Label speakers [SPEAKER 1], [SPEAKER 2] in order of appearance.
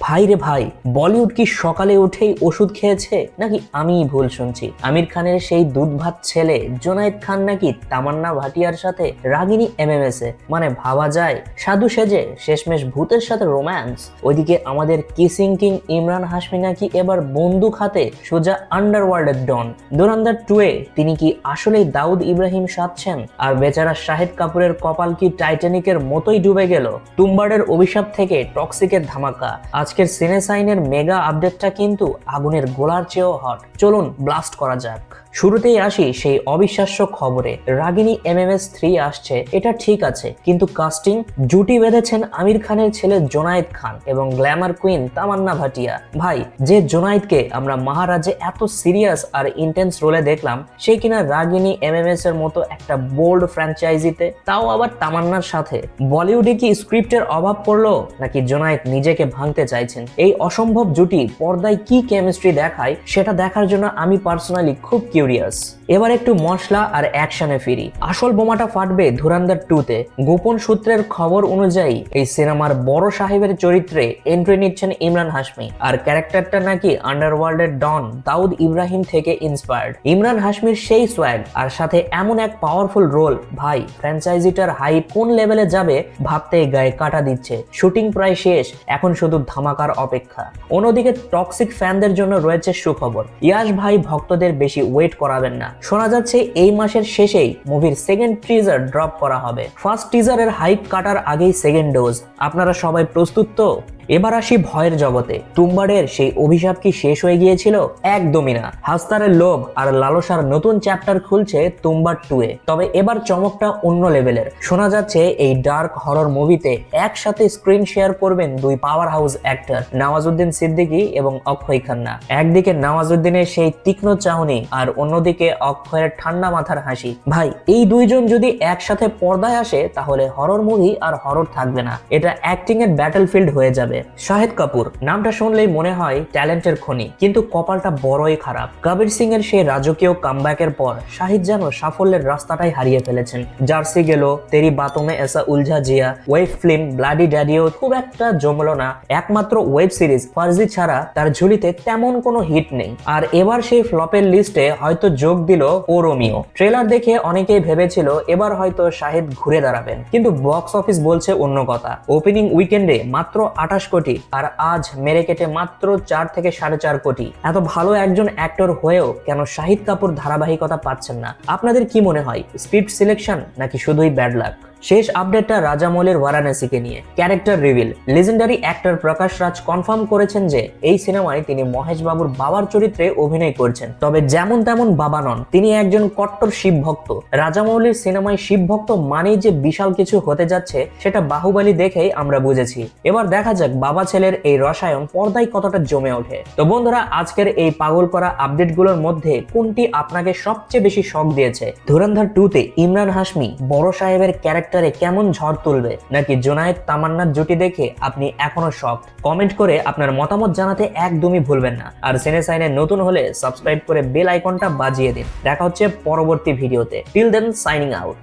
[SPEAKER 1] ভাই রে ভাই, বলিউড কি সকালে উঠেই ওষুধ খেয়েছে নাকি আমিই ভুল শুনছি? আমির খানের সেই দুধ ভাত ছেলে জোনায়েদ খান নাকি তামান্না ভাটিয়ার সাথে রাগিনী এমএমএস এ, মানে ভাবা যায় সাধু সেজে শেষমেশ ভূতের সাথে রোম্যান্স। ওইদিকে আমাদের কিসিং কিং ইমরান হাশমি নাকি এবার বন্দুক হাতে সোজা আন্ডারওয়ার্ল্ডের ডন। ধুরন্ধর 2 এ তিনি কি আসলেই দাউদ ইব্রাহিম সাধছেন? আর বেচারা শাহিদ কাপুরের কপাল কি টাইটানিকের মতোই ডুবে গেল? তুম্বাড়ের অভিশাপ থেকে টক্সিকের ধামাকা। আজকের সিনেসাইনের মেগা আপডেটটা কিন্তু আগুনের গোলার চেয়েও হট। চলুন ব্লাস্ট করা যাক। শুরুতেই আসি সেই অবিশ্বাস্য খবরে। রাগিনী এমএমএস 3 আসছে, এটা ঠিক আছে, কিন্তু কাস্টিং জুটি বেঁধেছেন আমির খানের ছেলে জোনায়েদ খান এবং গ্ল্যামার কুইন তামান্না ভাটিয়া। ভাই, যে জোনায়েদকে আমরা মহারাজে এত সিরিয়াস আর ইন্টেন্স রোলে দেখলাম, সে কিনা রাগিনী এমএমএস এর মতো একটা বোল্ড ফ্র্যাঞ্চাইজিতে, তাও আবার তামান্নার সাথে। বলিউডে কি স্ক্রিপ্টের অভাব পড়লো নাকি জোনায়েদ নিজেকে ভাঙতে চাইছেন? এই অসম্ভব জুটি পর্দায় কি কেমিস্ট্রি দেখায় সেটা দেখার জন্য আমি পার্সোনালি খুব কিউরিয়াস। এবার একটু মশলা আর অ্যাকশনে ফিরি। আসল বোমাটা ফাটবে ধুরন্ধর 2 তে। গোপন সূত্রের খবর অনুযায়ী এই সিনেমার বড় সাহেবের চরিত্রে এন্ট্রি নিচ্ছেন ইমরান হাশমি, আর ক্যারেক্টারটা নাকি আন্ডারওয়ার্ল্ডের ডন দাউদ ইব্রাহিম থেকে ইন্সপায়ার্ড। ইমরান হাশমির সেই সোয়াগ আর সাথে এমন এক পাওয়ারফুল রোল, ভাই ফ্র্যাঞ্চাইজিটার হাইপ কোন লেভেলে যাবে ভাবতেই গায়ে কাটা দিচ্ছে। শুটিং প্রায় শেষ, এখন শুধু ধামাকার অপেক্ষা। অন্যদিকে টক্সিক ফ্যানদের জন্য রয়েছে সুখবর। ইয়াশ ভাই ভক্তদের বেশি ওয়েট করাবেন না। শোনা যাচ্ছে এই মাসের শেষেই মুভির সেকেন্ড টিজার ড্রপ করা হবে। ফার্স্ট টিজারের হাইপ কাটার আগেই সেকেন্ড ডোজ। আপনারা সবাই প্রস্তুত তো? এবার আসি ভয়ের জগতে। তুম্বাড়ের সেই অভিশাপ কি শেষ হয়ে গিয়েছিল? একদমই না। হাসতারের লোভ আর লালসার নতুন চ্যাপ্টার খুলছে তুম্বাড় 2 এ। তবে এবার চমকটা অন্য লেভেলের। শোনা যাচ্ছে এই ডার্ক হরর মুভিতে একসাথে স্ক্রিন শেয়ার করবেন দুই power house actor Nawazuddin Siddiqui এবং অক্ষয় খান্না। একদিকে নওয়াজুদ্দিনের সেই তীক্ষ্ণ চাহনি আর অন্যদিকে অক্ষয়ের ঠান্ডা মাথার হাসি। ভাই, এই দুইজন যদি একসাথে পর্দায় আসে তাহলে হরর মুভি আর হরর থাকবে না, এটা অ্যাক্টিং এর ব্যাটলফিল্ড হয়ে যাবে। শাহিদ কাপুর নামটা শুনলেই মনে হয় ট্যালেন্টের খনি, কিন্তু কপালটা বড়ই খারাপ। কবির সিং এর সেই রাজকীয় কামব্যাকের পর শাহিদ যেন সাফল্যের রাস্তাটাই হারিয়ে ফেলেছেন। জার্সি গেল, তেরি বাতোমে এসা Uljha Zia, web film bloody ড্যাডিও খুব একটা জমলো না। একমাত্র ওয়েব সিরিজ ফার্জি ছাড়া তার ঝুলিতে তেমন কোনো হিট নেই। আর এবার সেই ফ্লপের লিস্টে হয়তো যোগ দিল ও রোমিও। ট্রেলার দেখে অনেকেই ভেবেছিল এবার হয়তো শাহিদ ঘুরে দাঁড়াবেন, কিন্তু বক্স অফিস বলছে অন্য কথা। ওপেনিং উইকেন্ডে মাত্র 28 কোটি, আর আজ মেরে কেটে মাত্র 4 থেকে 4.5 কোটি। এত ভালো একজন অ্যাক্টর হয়েও কেন শাহিদ কাপুর ধারাবাহিকতা পাচ্ছেন না? আপনাদের কি মনে হয়, স্ক্রিপ্ট সিলেকশন নাকি শুধুই ব্যাড লাক? শেষ আপডেটটা রাজামৌলির বারাণসীকে নিয়ে। Character reveal. লেজেন্ডারি অ্যাক্টর প্রকাশ রাজ কনফার্ম করেছেন যে এই সিনেমায় তিনি মহেশ বাবুর বাবার চরিত্রে অভিনয় করছেন। তবে যেমন তেমন বাবা নন, তিনি একজন কট্টর শিব ভক্ত। রাজামৌলির সিনেমায় শিব ভক্ত মানেই যে বিশাল কিছু হতে যাচ্ছে সেটা বাহুবলী দেখেই আমরা বুঝেছি। এবার দেখা যাক বাবা ছেলের এই রসায়ন পর্দায় কতটা জমে ওঠে। তো বন্ধুরা, আজকের এই পাগল করা আপডেটগুলোর মধ্যে কোনটি আপনাকে সবচেয়ে বেশি শক দিয়েছে? ধুরন্ধর 2 তে ইমরান হাশমি বড় সাহেবের ক্যারেক্টার কেমন ঝড় তুলবে, নাকি জোনায়েদ তামান্নার জুটি দেখে আপনি এখনো শকড? কমেন্ট করে আপনার মতামত জানাতে একদমই ভুলবেন না। আর সিনেসাইনে নতুন হলে সাবস্ক্রাইব করে বেল আইকনটা বাজিয়ে দিন। দেখা হচ্ছে পরবর্তী ভিডিওতে। Till then, signing out.